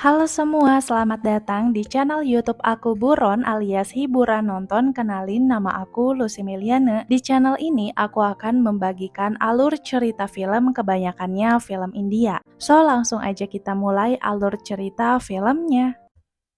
Halo semua, selamat datang di channel YouTube aku Buron alias Hiburan Nonton. Kenalin, nama aku Lucy Meliana. Di channel ini aku akan membagikan alur cerita film, kebanyakannya film India. So langsung aja kita mulai alur cerita filmnya.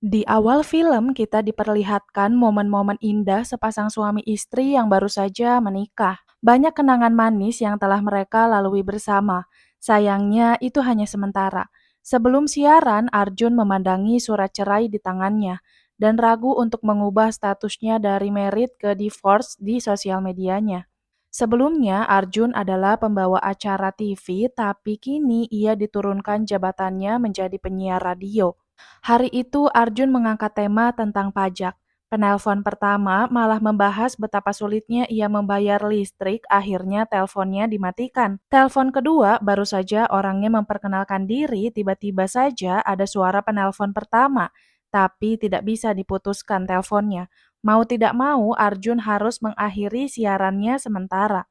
Di awal film kita diperlihatkan momen-momen indah sepasang suami istri yang baru saja menikah. Banyak kenangan manis yang telah mereka lalui bersama. Sayangnya itu hanya sementara. Sebelum siaran, Arjun memandangi surat cerai di tangannya dan ragu untuk mengubah statusnya dari married ke divorce di sosial medianya. Sebelumnya, Arjun adalah pembawa acara TV, tapi kini ia diturunkan jabatannya menjadi penyiar radio. Hari itu Arjun mengangkat tema tentang pajak. Penelpon pertama malah membahas betapa sulitnya ia membayar listrik, akhirnya teleponnya dimatikan. Telepon kedua baru saja orangnya memperkenalkan diri, tiba-tiba saja ada suara penelpon pertama, tapi tidak bisa diputuskan teleponnya. Mau tidak mau, Arjun harus mengakhiri siarannya sementara.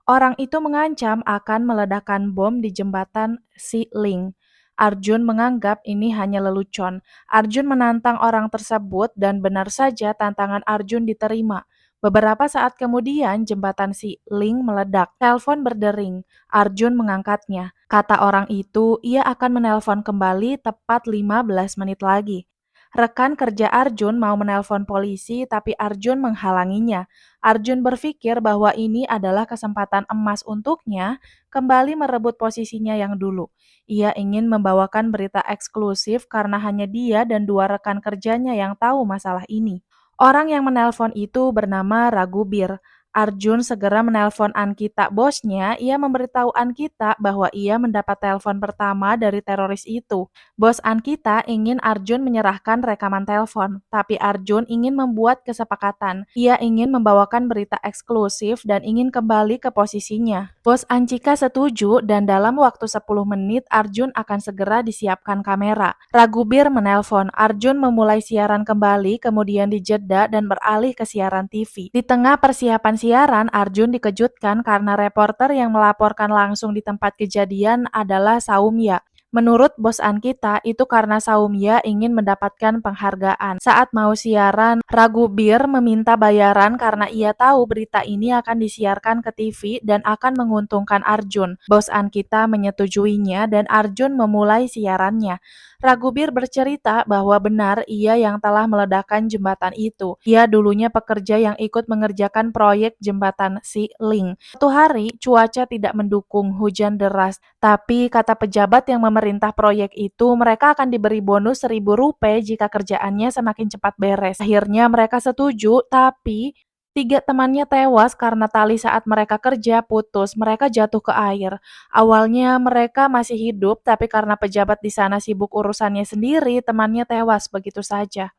Orang itu mengancam akan meledakkan bom di jembatan Ling. Arjun menganggap ini hanya lelucon. Arjun menantang orang tersebut dan benar saja tantangan Arjun diterima. Beberapa saat kemudian jembatan Ling meledak. Telepon berdering. Arjun mengangkatnya. Kata orang itu, ia akan menelpon kembali tepat 15 menit lagi. Rekan kerja Arjun mau menelpon polisi, tapi Arjun menghalanginya. Arjun berpikir bahwa ini adalah kesempatan emas untuknya kembali merebut posisinya yang dulu. Ia ingin membawakan berita eksklusif karena hanya dia dan dua rekan kerjanya yang tahu masalah ini. Orang yang menelpon itu bernama Ragubir. Arjun segera menelpon Ankita bosnya, ia memberitahu Ankita bahwa ia mendapat telepon pertama dari teroris itu. Bos Ankita ingin Arjun menyerahkan rekaman telepon, tapi Arjun ingin membuat kesepakatan. Ia ingin membawakan berita eksklusif dan ingin kembali ke posisinya. Bos Ancika setuju dan dalam waktu 10 menit Arjun akan segera disiapkan kamera. Ragubir menelpon, Arjun memulai siaran kembali, kemudian dijeda dan beralih ke siaran TV. Di tengah persiapan siaran, Arjun dikejutkan karena reporter yang melaporkan langsung di tempat kejadian adalah Saumya. Menurut bos Ankita, itu karena Saumya ingin mendapatkan penghargaan. Saat mau siaran, Ragubir meminta bayaran karena ia tahu berita ini akan disiarkan ke TV dan akan menguntungkan Arjun. Bos Ankita menyetujuinya dan Arjun memulai siarannya. Ragubir bercerita bahwa benar ia yang telah meledakkan jembatan itu. Ia dulunya pekerja yang ikut mengerjakan proyek jembatan Ling. Suatu hari, cuaca tidak mendukung, hujan deras. Tapi kata pejabat yang memerintah proyek itu, mereka akan diberi bonus Rp1.000 jika kerjaannya semakin cepat beres. Akhirnya mereka setuju, tapi tiga temannya tewas karena tali saat mereka kerja putus. Mereka jatuh ke air. Awalnya mereka masih hidup, tapi karena pejabat di sana sibuk urusannya sendiri, temannya tewas begitu saja.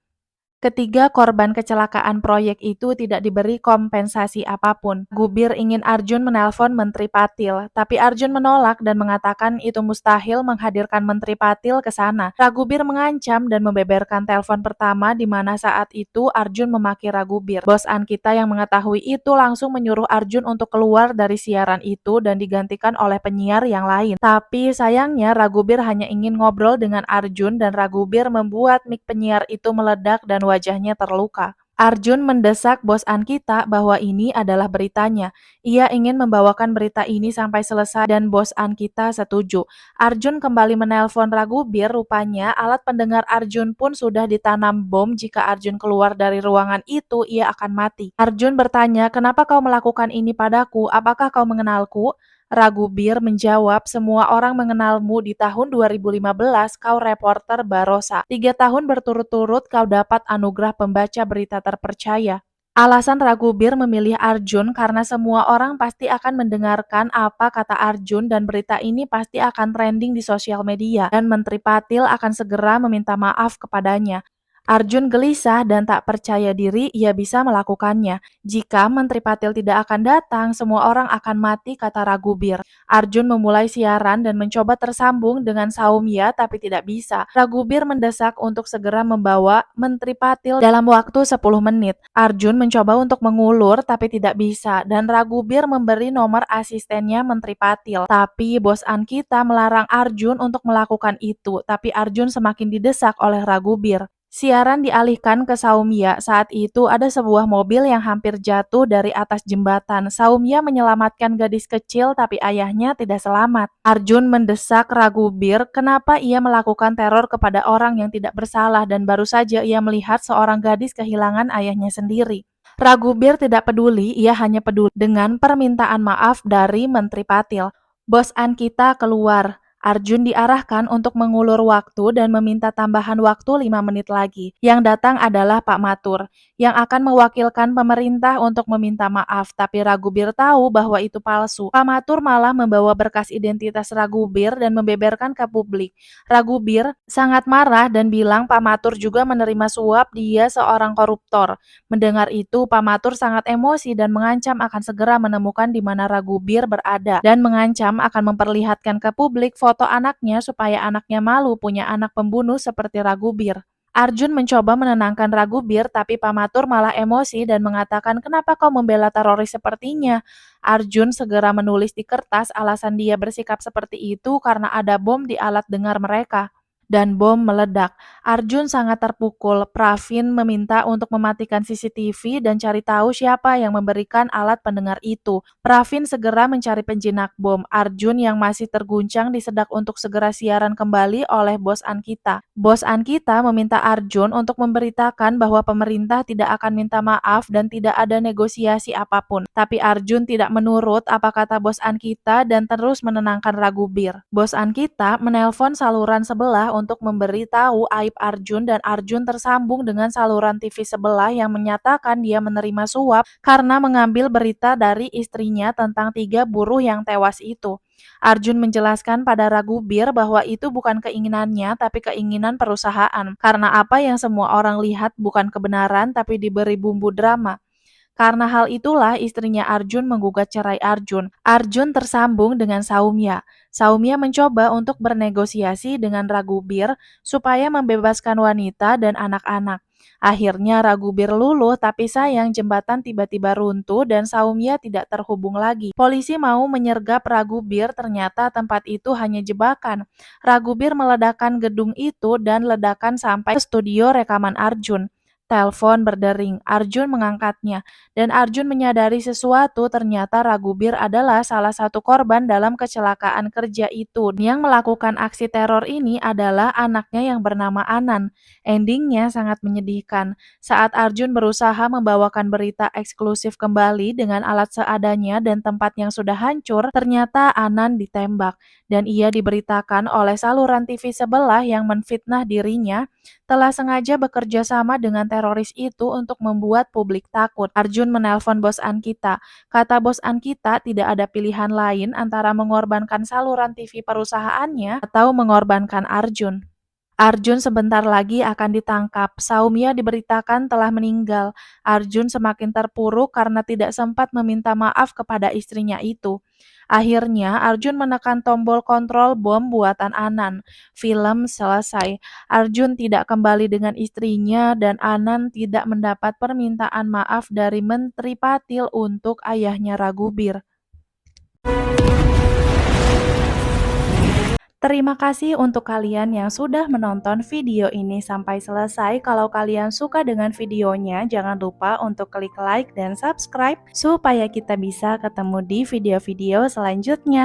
Ketiga korban kecelakaan proyek itu tidak diberi kompensasi apapun. Gubir ingin Arjun menelpon Menteri Patil, tapi Arjun menolak dan mengatakan itu mustahil menghadirkan Menteri Patil ke sana. Ragubir mengancam dan membeberkan telepon pertama di mana saat itu Arjun memaki Ragubir. Bos Ankita yang mengetahui itu langsung menyuruh Arjun untuk keluar dari siaran itu dan digantikan oleh penyiar yang lain. Tapi sayangnya Ragubir hanya ingin ngobrol dengan Arjun dan Ragubir membuat mic penyiar itu meledak dan wajahnya terluka. Arjun mendesak bos Ankita bahwa ini adalah beritanya. Ia ingin membawakan berita ini sampai selesai dan bos Ankita setuju. Arjun kembali menelpon Ragubir, rupanya alat pendengar Arjun pun sudah ditanam bom. Jika Arjun keluar dari ruangan itu, ia akan mati. Arjun bertanya, "Kenapa kau melakukan ini padaku? Apakah kau mengenalku?" Ragubir menjawab, "Semua orang mengenalmu di tahun 2015, kau reporter Barosa. 3 tahun berturut-turut kau dapat anugerah pembaca berita terpercaya." Alasan Ragubir memilih Arjun karena semua orang pasti akan mendengarkan apa kata Arjun dan berita ini pasti akan trending di sosial media dan Menteri Patil akan segera meminta maaf kepadanya. Arjun gelisah dan tak percaya diri ia bisa melakukannya. Jika Menteri Patil tidak akan datang, semua orang akan mati, kata Ragubir. Arjun memulai siaran dan mencoba tersambung dengan Saumya tapi tidak bisa. Ragubir mendesak untuk segera membawa Menteri Patil dalam waktu 10 menit. Arjun mencoba untuk mengulur tapi tidak bisa dan Ragubir memberi nomor asistennya Menteri Patil. Tapi bos Ankita melarang Arjun untuk melakukan itu, tapi Arjun semakin didesak oleh Ragubir. Siaran dialihkan ke Saumya. Saat itu ada sebuah mobil yang hampir jatuh dari atas jembatan. Saumya menyelamatkan gadis kecil tapi ayahnya tidak selamat. Arjun mendesak Ragubir kenapa ia melakukan teror kepada orang yang tidak bersalah dan baru saja ia melihat seorang gadis kehilangan ayahnya sendiri. Ragubir tidak peduli, ia hanya peduli dengan permintaan maaf dari Menteri Patil. Bos Ankita keluar. Arjun diarahkan untuk mengulur waktu dan meminta tambahan waktu 5 menit lagi. Yang datang adalah Pak Matur, yang akan mewakilkan pemerintah untuk meminta maaf, tapi Ragubir tahu bahwa itu palsu. Pak Matur malah membawa berkas identitas Ragubir dan membeberkan ke publik. Ragubir sangat marah dan bilang Pak Matur juga menerima suap, dia seorang koruptor. Mendengar itu, Pak Matur sangat emosi dan mengancam akan segera menemukan di mana Ragubir berada dan mengancam akan memperlihatkan ke publik foto anaknya supaya anaknya malu punya anak pembunuh seperti Ragubir. Arjun mencoba menenangkan Ragubir, tapi Pak Matur malah emosi dan mengatakan kenapa kau membela teroris sepertinya. Arjun segera menulis di kertas alasan dia bersikap seperti itu karena ada bom di alat dengar mereka. Dan bom meledak. Arjun sangat terpukul. Pravin meminta untuk mematikan CCTV dan cari tahu siapa yang memberikan alat pendengar itu. Pravin segera mencari penjinak bom. Arjun yang masih terguncang disedak untuk segera siaran kembali oleh bos Ankita. Bos Ankita meminta Arjun untuk memberitakan bahwa pemerintah tidak akan minta maaf dan tidak ada negosiasi apapun. Tapi Arjun tidak menurut apa kata bos Ankita dan terus menenangkan Ragubir. Bos Ankita menelpon saluran sebelah untuk memberitahu aib Arjun dan Arjun tersambung dengan saluran TV sebelah yang menyatakan dia menerima suap karena mengambil berita dari istrinya tentang 3 buruh yang tewas itu. Arjun menjelaskan pada Ragubir bahwa itu bukan keinginannya tapi keinginan perusahaan karena apa yang semua orang lihat bukan kebenaran tapi diberi bumbu drama. Karena hal itulah istrinya Arjun menggugat cerai Arjun. Arjun tersambung dengan Saumya. Saumya mencoba untuk bernegosiasi dengan Ragubir supaya membebaskan wanita dan anak-anak. Akhirnya Ragubir luluh tapi sayang jembatan tiba-tiba runtuh dan Saumya tidak terhubung lagi. Polisi mau menyergap Ragubir, ternyata tempat itu hanya jebakan. Ragubir meledakkan gedung itu dan ledakan sampai ke studio rekaman Arjun. Telepon berdering, Arjun mengangkatnya, dan Arjun menyadari sesuatu, ternyata Ragubir adalah salah satu korban dalam kecelakaan kerja itu. Yang melakukan aksi teror ini adalah anaknya yang bernama Anan. Endingnya sangat menyedihkan. Saat Arjun berusaha membawakan berita eksklusif kembali dengan alat seadanya dan tempat yang sudah hancur, ternyata Anan ditembak. Dan ia diberitakan oleh saluran TV sebelah yang menfitnah dirinya telah sengaja bekerja sama dengan teroris itu untuk membuat publik takut. Arjun menelpon bos Ankita. Kata bos Ankita tidak ada pilihan lain antara mengorbankan saluran TV perusahaannya atau mengorbankan Arjun. Arjun sebentar lagi akan ditangkap. Saumya diberitakan telah meninggal. Arjun semakin terpuruk karena tidak sempat meminta maaf kepada istrinya itu. Akhirnya, Arjun menekan tombol kontrol bom buatan Anan. Film selesai. Arjun tidak kembali dengan istrinya dan Anan tidak mendapat permintaan maaf dari Menteri Patil untuk ayahnya Ragubir. Terima kasih untuk kalian yang sudah menonton video ini sampai selesai. Kalau kalian suka dengan videonya, jangan lupa untuk klik like dan subscribe supaya kita bisa ketemu di video-video selanjutnya.